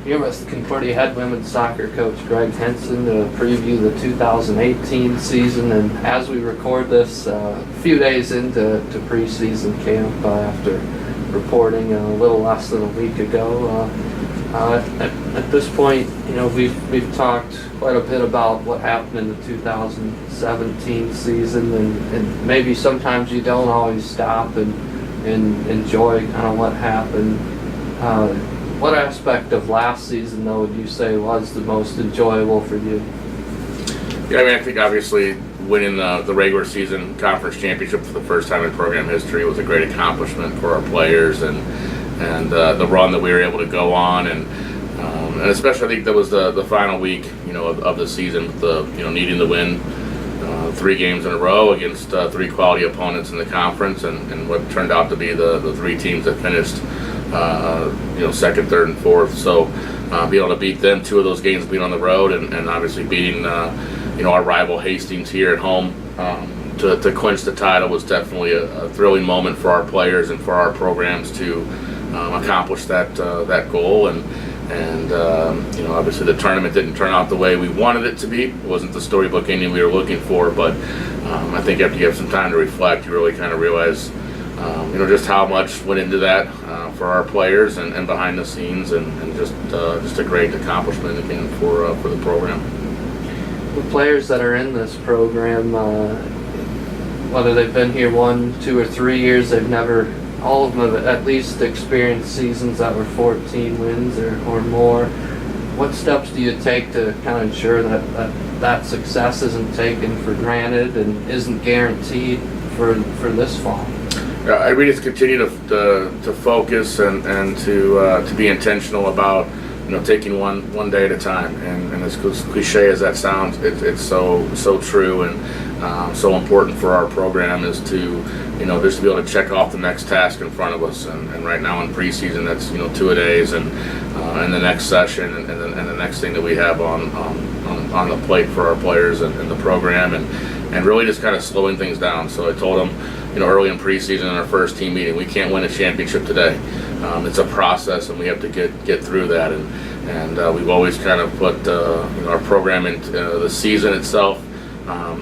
Here with Concordia head women's soccer coach Greg Henson to preview the 2018 season, and as we record this, a few days into preseason camp after reporting a little less than a week ago. At this point, we've talked quite a bit about what happened in the 2017 season, and maybe sometimes you don't always stop and enjoy kind of what happened. What aspect of last season, though, would you say was the most enjoyable for you? Yeah, I think obviously winning the regular season conference championship for the first time in program history was a great accomplishment for our players, and the run that we were able to go on, and especially I think that was the final week, of the season, with the needing to win 3 games in a row against 3 quality opponents in the conference, and what turned out to be the 3 teams that finished second, third, and fourth. So being able to beat them, 2 of those games being on the road, and obviously beating our rival Hastings here at home to clinch the title was definitely a thrilling moment for our players and for our programs to accomplish that goal. And obviously the tournament didn't turn out the way we wanted it to be. It wasn't the storybook ending we were looking for, but I think after you have some time to reflect, you really kind of realize just how much went into that for our players and behind the scenes, and just a great accomplishment again for the program. The players that are in this program, whether they've been here 1, 2, or 3 years, all of them have at least experienced seasons that were 14 wins or more. What steps do you take to kind of ensure that success isn't taken for granted and isn't guaranteed for this fall? I really just continue to focus and to be intentional about taking one day at a time, and as cliche as that sounds, it's so true, and so important for our program is to just to be able to check off the next task in front of us, and right now in preseason that's 2-a-days, and the next session, and the next thing that we have on the plate for our players and the program, and really just kind of slowing things down. So I told them early in preseason in our first team meeting, we can't win a championship today. It's a process, and we have to get through that. And we've always kind of put our program into the season itself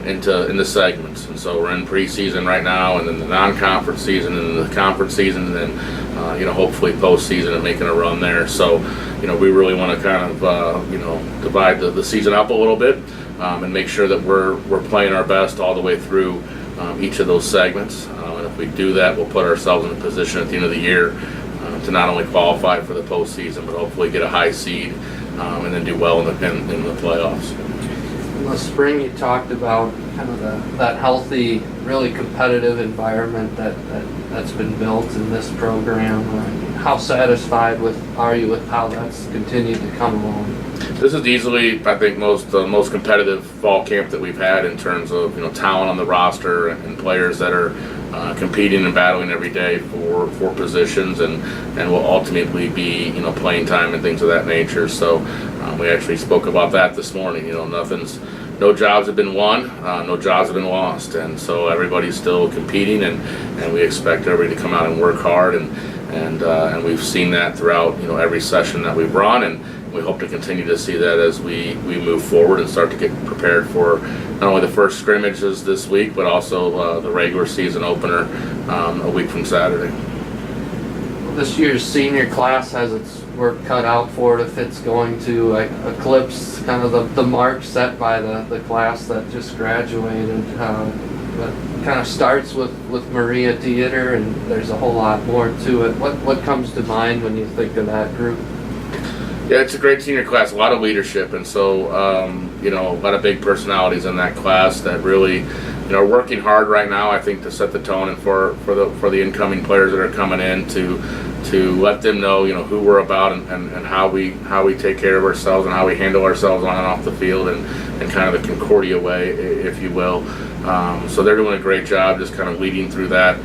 into segments. And so we're in preseason right now, and then the non-conference season, and then the conference season, and then hopefully postseason and making a run there. So we really want to kind of divide the season up a little bit, and make sure that we're playing our best all the way through each of those segments, and if we do that, we'll put ourselves in a position at the end of the year to not only qualify for the postseason, but hopefully get a high seed, and then do well in the playoffs. In the spring, you talked about kind of that healthy, really competitive environment that's been built in this program. How satisfied are you with how that's continued to come along? This is easily, I think, the most competitive fall camp that we've had in terms of talent on the roster and players that are competing and battling every day for positions and will ultimately be playing time and things of that nature. So we actually spoke about that this morning. No jobs have been won, no jobs have been lost, and so everybody's still competing, and we expect everybody to come out and work hard, and we've seen that throughout every session that we've run, and we hope to continue to see that as we move forward and start to get prepared for not only the first scrimmages this week, but also the regular season opener a week from Saturday. This year's senior class has its work cut out for it if it's going to eclipse kind of the mark set by the class that just graduated. But kind of starts with Maria Dieter, and there's a whole lot more to it. What comes to mind when you think of that group? Yeah, it's a great senior class, a lot of leadership, and so a lot of big personalities in that class that really are working hard right now, I think, to set the tone and for the incoming players that are coming in to let them know who we're about and how we take care of ourselves and how we handle ourselves on and off the field, and kind of the Concordia way, if you will. So they're doing a great job just kind of leading through that.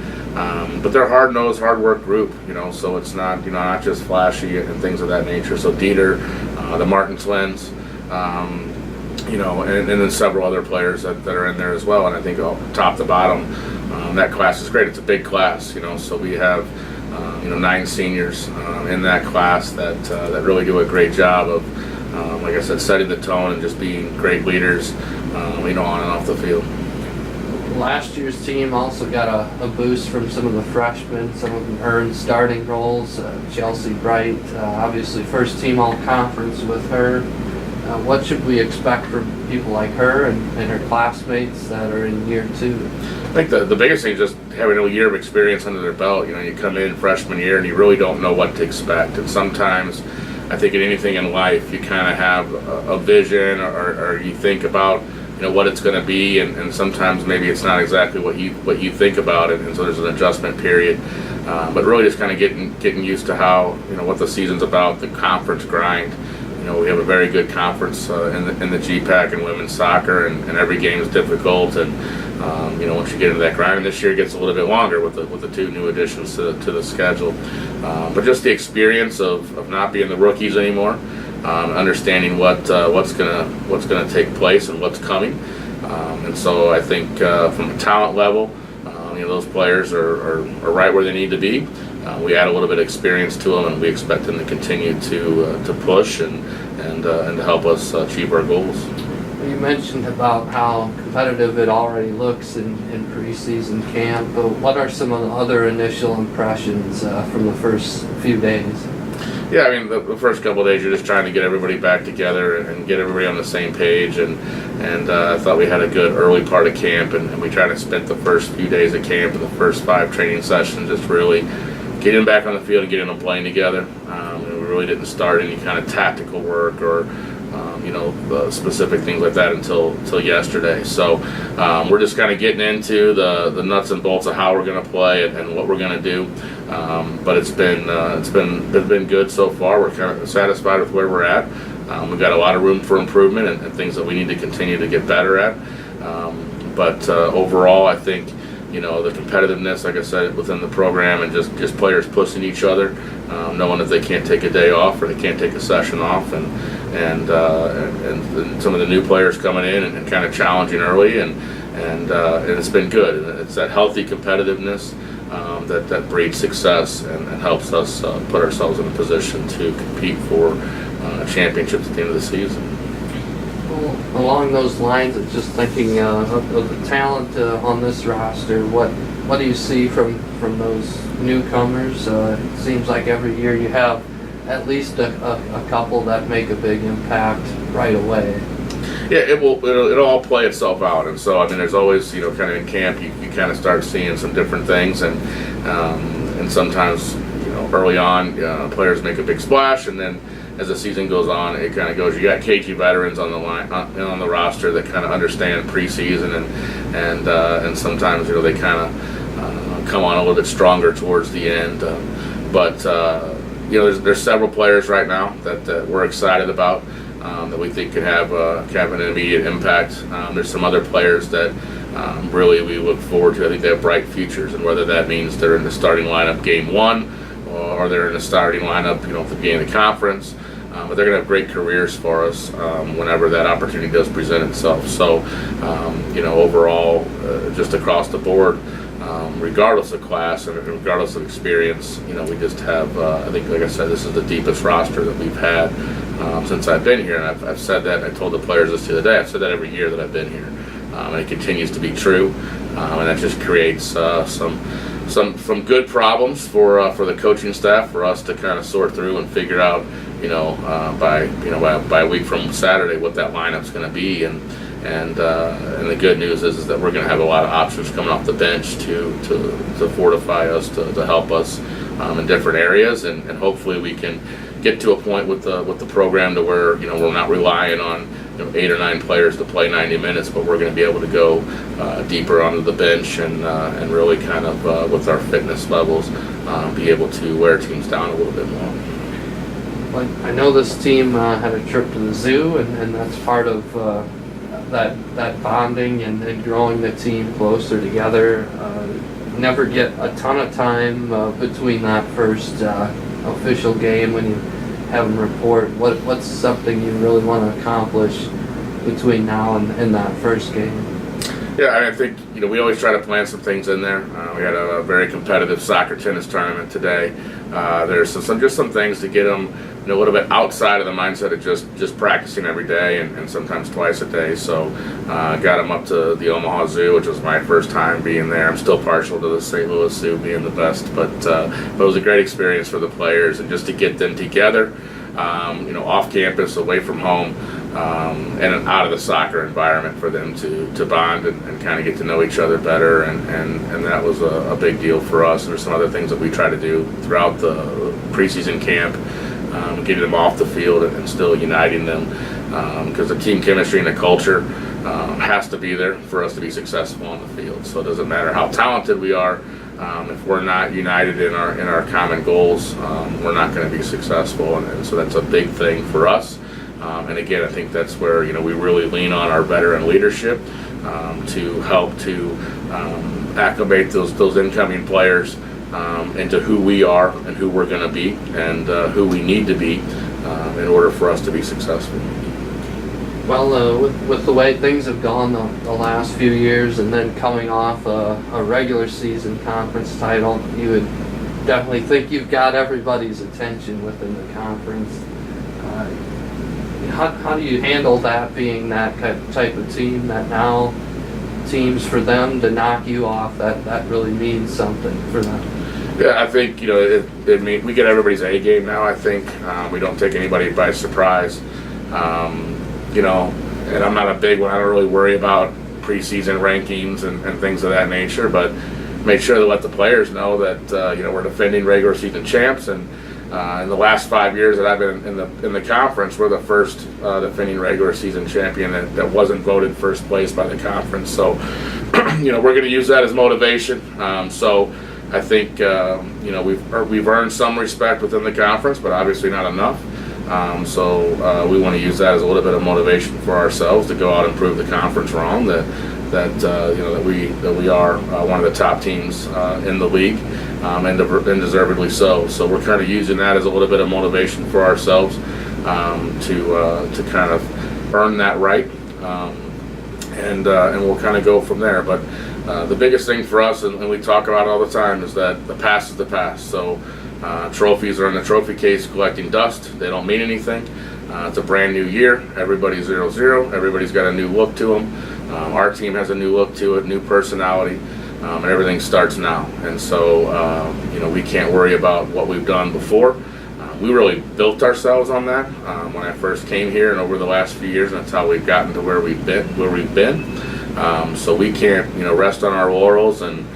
But they're a hard-nosed, hard-work group, so it's not, not just flashy and things of that nature. So Dieter, the Martin twins, and then several other players that are in there as well. And I think top to bottom, that class is great. It's a big class, so we have 9 seniors in that class that really do a great job of, like I said, setting the tone and just being great leaders, on and off the field. Last year's team also got a boost from some of the freshmen. Some of them earned starting roles. Chelsea Bright, obviously first team all-conference with her. What should we expect from people like her and her classmates that are in year 2? I think the biggest thing is just having a year of experience under their belt. You come in freshman year and you really don't know what to expect. And sometimes, I think in anything in life, you kind of have a vision or you think about what it's going to be, and sometimes maybe it's not exactly what you think about it, and so there's an adjustment period. But really just kind of getting used to how what the season's about, the conference grind. We have a very good conference in the GPAC and women's soccer, and every game is difficult. And once you get into that grind, and this year it gets a little bit longer with the 2 new additions to the schedule. But just the experience of not being the rookies anymore, understanding what's gonna take place and what's coming. And so I think from a talent level, those players are right where they need to be. We add a little bit of experience to them, and we expect them to continue to push and to help us achieve our goals. You mentioned about how competitive it already looks in preseason camp, but what are some of the other initial impressions from the first few days? Yeah, the first couple of days you're just trying to get everybody back together and get everybody on the same page, and I thought we had a good early part of camp, and we tried to spend the first few days of camp and the first 5 training sessions just really getting back on the field and getting them playing together. We really didn't start any kind of tactical work or specific things like that until yesterday. So we're just kind of getting into the nuts and bolts of how we're going to play and what we're going to do. But it's been good so far. We're kind of satisfied with where we're at. We've got a lot of room for improvement and things that we need to continue to get better at. But overall, I think the competitiveness, like I said, within the program, and just players pushing each other, knowing that they can't take a day off or they can't take a session off, and some of the new players coming in and kind of challenging early, and it's been good. And it's that healthy competitiveness that breeds success and helps us put ourselves in a position to compete for championships at the end of the season. Well, along those lines of just thinking of the talent on this roster, what do you see from those newcomers? It seems like every year you have at least a couple that make a big impact right away. Yeah, it'll all play itself out, and so there's always kind of in camp you kind of start seeing some different things, and sometimes early on players make a big splash, and then as the season goes on, it kind of goes. You got KG veterans on the line on the roster that kind of understand preseason, and sometimes they kind of come on a little bit stronger towards the end. But there's several players right now that we're excited about that we think could have an immediate impact. There's some other players that really we look forward to. I think they have bright futures, and whether that means they're in the starting lineup game 1 or they're in the starting lineup at the beginning of the conference. But they're going to have great careers for us whenever that opportunity does present itself. So, overall, just across the board, regardless of class and regardless of experience, we just have, I think, like I said, this is the deepest roster that we've had since I've been here. And I've said that, and I told the players this the other day, I've said that every year that I've been here. And it continues to be true. And that just creates some good problems for the coaching staff, for us to kind of sort through and figure out, by a week from Saturday what that lineup's going to be, and the good news is that we're going to have a lot of options coming off the bench to fortify us, to help us in different areas, and hopefully we can get to a point with the program to where we're not relying on 8 or 9 players to play 90 minutes, but we're going to be able to go deeper onto the bench and really kind of with our fitness levels be able to wear teams down a little bit more. I know this team had a trip to the zoo, and that's part of that bonding and growing the team closer together. Never get a ton of time between that first official game when you have them report. What's something you really want to accomplish between now and that first game? Yeah, I think we always try to plan some things in there. We had a very competitive soccer tennis tournament today. There's some things to get them a little bit outside of the mindset of just practicing every day and sometimes twice a day. So got them up to the Omaha Zoo, which was my first time being there. I'm still partial to the St. Louis Zoo being the best, but it was a great experience for the players, and just to get them together, off campus, away from home, and out of the soccer environment for them to bond and kind of get to know each other better, and that was a big deal for us. And there's some other things that we try to do throughout the preseason camp, getting them off the field and still uniting them, because the team chemistry and the culture has to be there for us to be successful on the field. So it doesn't matter how talented we are. If we're not united in our common goals, we're not going to be successful, and so that's a big thing for us. And again, I think that's where we really lean on our veteran leadership to help to acclimate those incoming players into who we are and who we're going to be and who we need to be in order for us to be successful. Well, with the way things have gone the last few years, and then coming off a regular season conference title, you would definitely think you've got everybody's attention within the conference. How do you handle that, being that type of team that now seems for them to knock you off, that really means something for them? Yeah, I think we get everybody's A game now. I think we don't take anybody by surprise. And I'm not a big one. I don't really worry about preseason rankings and things of that nature, but make sure to let the players know that we're defending regular season champs, and in the last 5 years that I've been in the conference, we're the first defending regular season champion that wasn't voted first place by the conference. So we're going to use that as motivation. So I think we've earned some respect within the conference, but obviously not enough. So we want to use that as a little bit of motivation for ourselves to go out and prove the conference wrong, that we are one of the top teams in the league, and deservedly so. So we're kind of using that as a little bit of motivation for ourselves to kind of earn that right, and we'll kind of go from there. But the biggest thing for us, and we talk about it all the time, is that the past is the past. So trophies are in the trophy case collecting dust. They don't mean anything. It's a brand new year. Everybody's 0-0. Everybody's got a new look to them. Our team has a new look to it, new personality, and everything starts now. And so, we can't worry about what we've done before. We really built ourselves on that when I first came here, and over the last few years, and that's how we've gotten to where we've been. So we can't, rest on our laurels and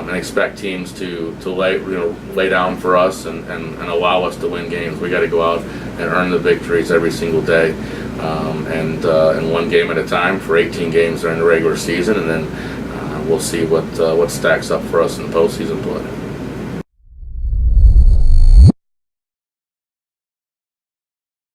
expect teams to lay down for us and allow us to win games. We got to go out and earn the victories every single day, and one game at a time for 18 games during the regular season, and then we'll see what stacks up for us in the postseason play.